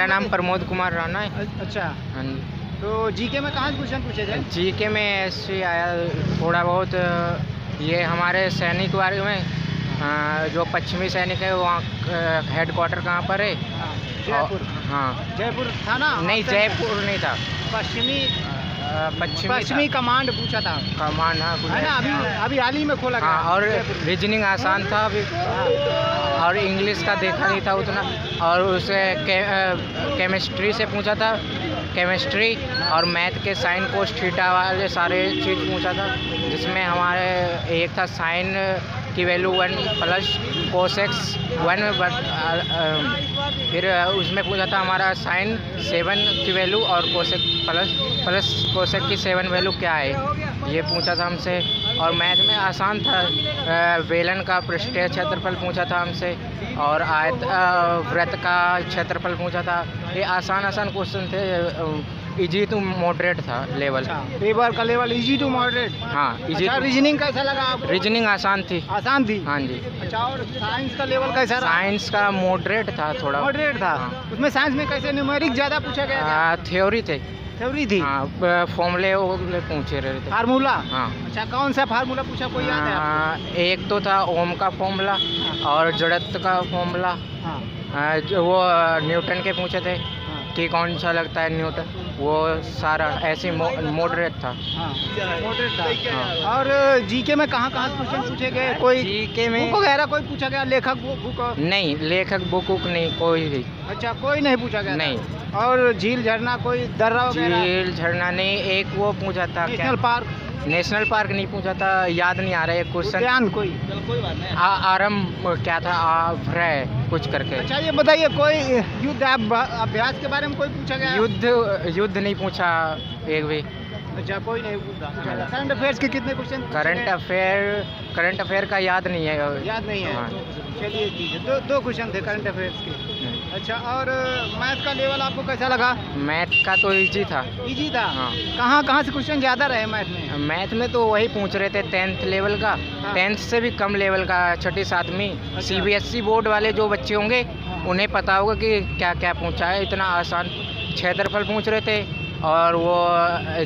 मेरा नाम प्रमोद कुमार राणा है। अच्छा, हाँ जी। तो जीके में कहाँ से क्वेश्चन पूछे थे? जीके में ऐसे आया थोड़ा बहुत, ये हमारे सैनिक बारे में, जो पश्चिमी सैनिक है वहाँ हेडक्वार्टर कहाँ पर है? हाँ, जयपुर। हाँ, जयपुर था ना? नहीं जयपुर नहीं था, पश्चिमी पश्चिमी कमांड पूछा था। कमान, हाँ है ना? अभी हाल ही में खोला गया। हाँ, और रीजनिंग आसान था अभी, और इंग्लिश का देखा नहीं था उतना, और उसे केमिस्ट्री से पूछा था, केमिस्ट्री और मैथ के साइन कोस थीटा वाले सारे चीज़ पूछा था, जिसमें हमारे एक था साइन की वैल्यू 1 प्लस कोसेक्स 1, फिर उसमें पूछा था हमारा साइन 7 की वैल्यू और कोसेक प्लस कोसेक की 7 वैल्यू क्या है, ये पूछा था हमसे। और मैथ में आसान था, वेलन का पृष्ठीय क्षेत्रफल पूछा था हमसे, और आयत वृत्त का क्षेत्रफल पूछा था। ये आसान क्वेश्चन थे, इजी टू मॉडरेट था लेवल। पेपर का लेवल इजी टू मॉडरेट। हाँ, इजी। अच्छा, रीजनिंग कैसा लगा आपको? रीजनिंग आसान थी। आसान थी? हाँ जी। अच्छा, और साइंस का लेवल कैसा रहा? साइंस का मॉडरेट था, थोड़ा मॉडरेट था। हाँ। उसमें साइंस में कैसे न्यूमेरिक ज़्यादा पूछा गया? थ्योरी थे। थ्योरी थी? हाँ, फॉर्मूले पूछे रहे थे। फार्मूला? हाँ। अच्छा, कौन सा फार्मूला पूछा, कोई याद है आपको? एक तो था ओम का फॉर्मूला, और जड़त्व का फॉर्मूला, हाँ। जो वो न्यूटन के पूछे थे कि कौन सा लगता है न्यूटन, वो सारा ऐसे मॉडरेट था। हाँ, मॉडरेट था। हाँ। और जीके में कहाँ कहाँ क्वेश्चन पूछे गए? कोई जीके में बुक वगैरह कोई पूछा गया? लेखक बुक? नहीं, लेखक बुक नहीं, कोई भी अच्छा, कोई नहीं पूछा गया? नहीं। और झील झरना कोई दर्रा वगैरह? झील झरना नहीं, एक वो पूछा था नेशनल पार्क? नेशनल पार्क नहीं पूछा था, याद नहीं आ रहा है क्वेश्चन। उद्यान कोई? आरंभ क्या था, आभ्रय कुछ करके। अच्छा, ये बताइए, कोई युद्ध अभ्यास के बारे में कोई पूछा गया? युद्ध नहीं पूछा एक भी। अच्छा, कोई नहीं पूछा। करंट अफेयर्स के कितने क्वेश्चन? करंट अफेयर का याद नहीं है। याद नहीं है? हाँ। चलिए ठीक है, दो क्वेश्चन थे करंट अफेयर्स के। अच्छा, और मैथ का लेवल आपको कैसा लगा? मैथ का तो इजी था। इजी था? हाँ। कहाँ से क्वेश्चन ज़्यादा रहे मैथ में? मैथ में तो वही पूछ रहे थे 10th लेवल का, हाँ। 10th से भी कम लेवल का, 6ठी 7वीं। अच्छा। CBSE बोर्ड वाले जो बच्चे होंगे, हाँ। उन्हें पता होगा कि क्या क्या पूछा है। इतना आसान क्षेत्रफल पूछ रहे थे, और वो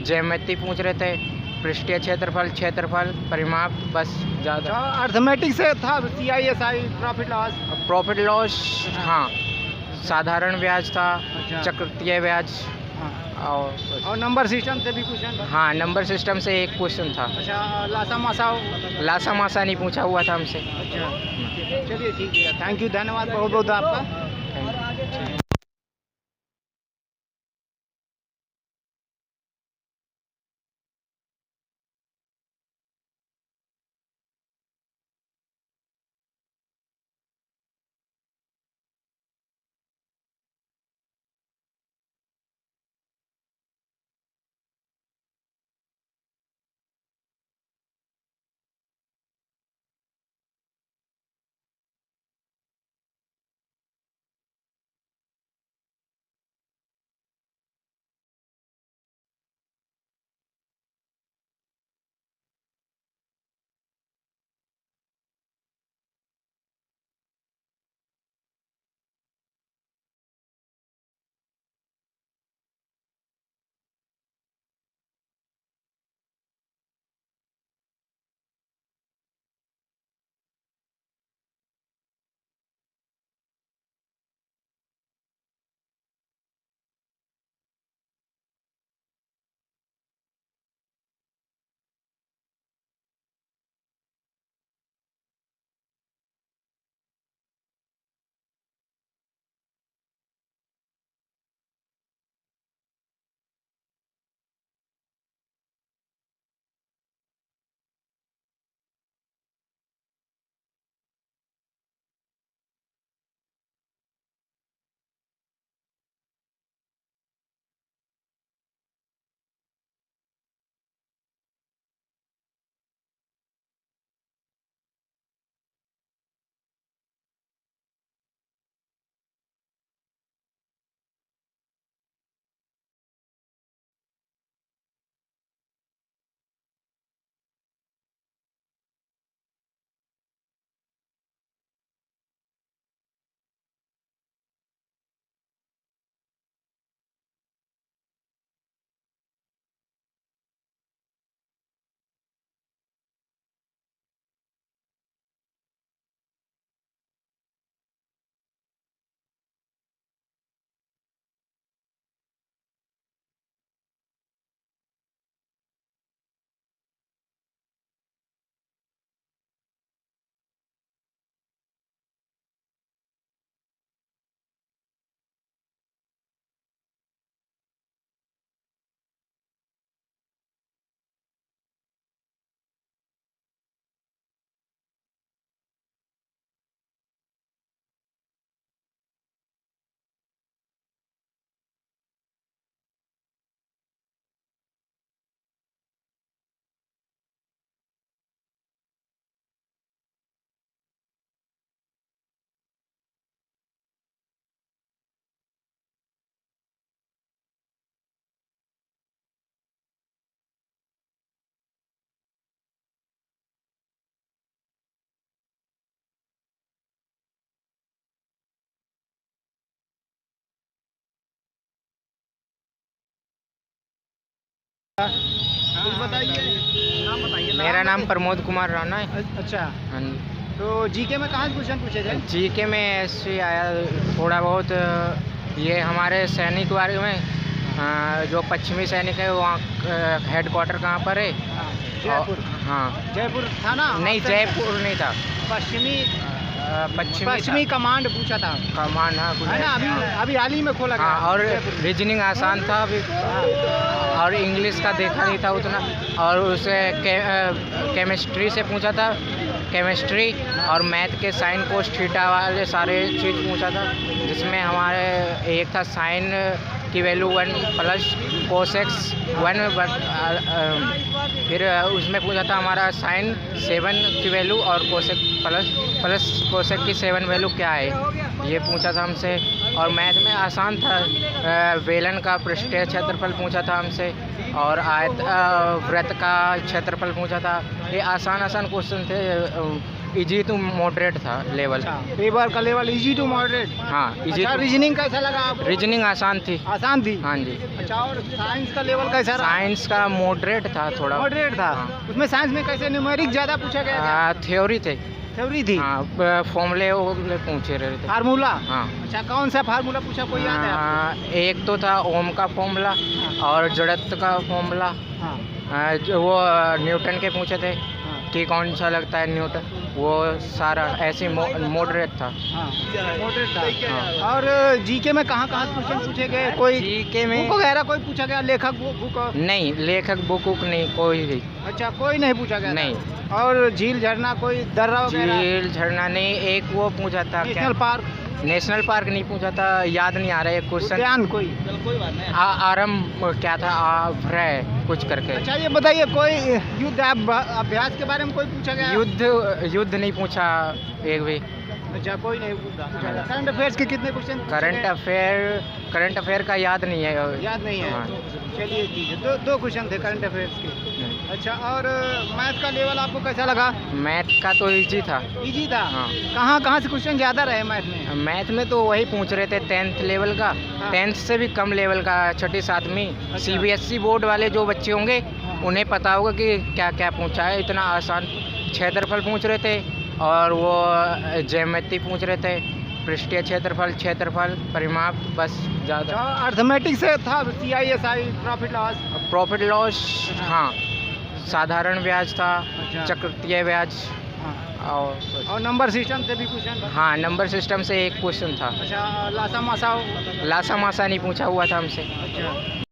ज्यामिति पूछ रहे थे, पृष्ठीय क्षेत्रफल, परिमाप, बस ज़्यादा। अर्थमेटिक से था? CISI, profit loss? हाँ, साधारण ब्याज था, अच्छा। चक्रवृद्धि ब्याज, हाँ। और नंबर सिस्टम से भी क्वेश्चन? हाँ, नंबर सिस्टम से एक क्वेश्चन था। अच्छा, लासा मासा नहीं पूछा हुआ था हमसे। अच्छा, चलिए ठीक है, थैंक यू, धन्यवाद बहुत बहुत आपका। Thank you. कुछ बताइए, नाम बताइए। मेरा नाम प्रमोद कुमार राणा है। अच्छा, हाँ जी। तो जीके में कहाँ से क्वेश्चन पूछे थे? जीके में ऐसे आया थोड़ा बहुत, ये हमारे सैनिक के बारे में, जो पश्चिमी सैनिक है वहाँ हेडक्वार्टर कहाँ पर है? हाँ, जयपुर। हाँ, जयपुर था ना? नहीं जयपुर नहीं था, पश्चिमी पश्चिमी कमांड पूछा था, कमान। हाँ, है ना? अभी हाल ही में खोला गया। हाँ, और रीजनिंग आसान था अभी, और इंग्लिश का देखा नहीं था उतना, और उसे केमिस्ट्री से पूछा था, केमिस्ट्री और मैथ के साइन कोस थीटा वाले सारे चीज़ पूछा था, जिसमें हमारे एक था साइन की वैल्यू 1 प्लस कोसेक्स 1, फिर उसमें पूछा था हमारा साइन 7 की वैल्यू और कोसेक प्लस कोसेक की 7 वैल्यू क्या है, ये पूछा था हमसे। और मैथ में आसान था, वेलन का पृष्ठीय क्षेत्रफल पूछा था हमसे, और आयत वृत्त का क्षेत्रफल पूछा था। ये आसान क्वेश्चन थे, इजी टू मॉडरेट था लेवल। पेपर का लेवल इजी टू मॉडरेट। हाँ, इजी। अच्छा, रीजनिंग कैसा लगा आपको? रीजनिंग आसान थी। आसान थी? हाँ जी। अच्छा, और साइंस का लेवल कैसा रहा? साइंस का मॉडरेट था थोड़ा। मॉडरेट था। हाँ। उसमें साइंस में कैसे न्यूमेरिक ज़्यादा पूछा गया? थ्योरी थे। थ्योरी थी? हाँ, फॉर्मूले पूछे रहे थे। फार्मूला? हाँ। अच्छा, कौन सा फार्मूला पूछा, कोई याद है आपको? एक तो था ओम का फॉर्मूला और जड़त्व का फॉर्मूला, हाँ, जो वो न्यूटन के पूछे थे हाँ, कि कौन सा लगता है न्यूटन, वो सारा ऐसे मॉडरेट था। हाँ, मॉडरेट था। हाँ। और जीके में कहाँ कहाँ क्वेश्चन पूछे गए? कोई जीके में बुक वगैरह कोई पूछा गया? लेखक बुक? नहीं, लेखक बुक नहीं कोई भी अच्छा, कोई नहीं पूछा गया? नहीं। और झील झरना कोई दर्रा वगैरह? झील झरना नहीं, एक वो पूछा था क्या, नेशनल पार्क? नेशनल पार्क नहीं पूछा था, याद नहीं आ रहा है क्वेश्चन। उद्यान कोई? आरंभ क्या था, आभ्रय कुछ करके। अच्छा, ये बताइए, कोई युद्ध अभ्यास के बारे में कोई पूछा गया? युद्ध नहीं पूछा एक भी। अच्छा, कोई नहीं पूछा। करंट अफेयर्स के कितने क्वेश्चन? करंट अफेयर का याद नहीं है। याद नहीं है? हाँ। चलिए ठीक है, दो क्वेश्चन थे करंट अफेयर्स के। अच्छा, और मैथ का लेवल आपको कैसा लगा? मैथ का तो इजी था। इजी था? हाँ। कहाँ से क्वेश्चन ज़्यादा रहे मैथ में? मैथ में तो वही पूछ रहे थे 10th लेवल का, हाँ। 10th से भी कम लेवल का, 6ठी 7वीं। अच्छा। CBSE बोर्ड वाले जो बच्चे होंगे हाँ। उन्हें पता होगा कि क्या क्या पूछा है। इतना आसान क्षेत्रफल पूछ रहे थे, और वो ज्यामिति पूछ रहे थे, पृष्ठीय क्षेत्रफल परिमाप, बस ज़्यादा। अर्थमेटिक से था, CISI, प्रॉफिट लॉस? हाँ, साधारण ब्याज था, अच्छा। चक्रवृद्धि ब्याज, हाँ। और और नंबर सिस्टम से भी क्वेश्चन? हाँ, नंबर सिस्टम से एक क्वेश्चन था। अच्छा, लासा मासा? लासा मासा नहीं पूछा हुआ था हमसे। अच्छा।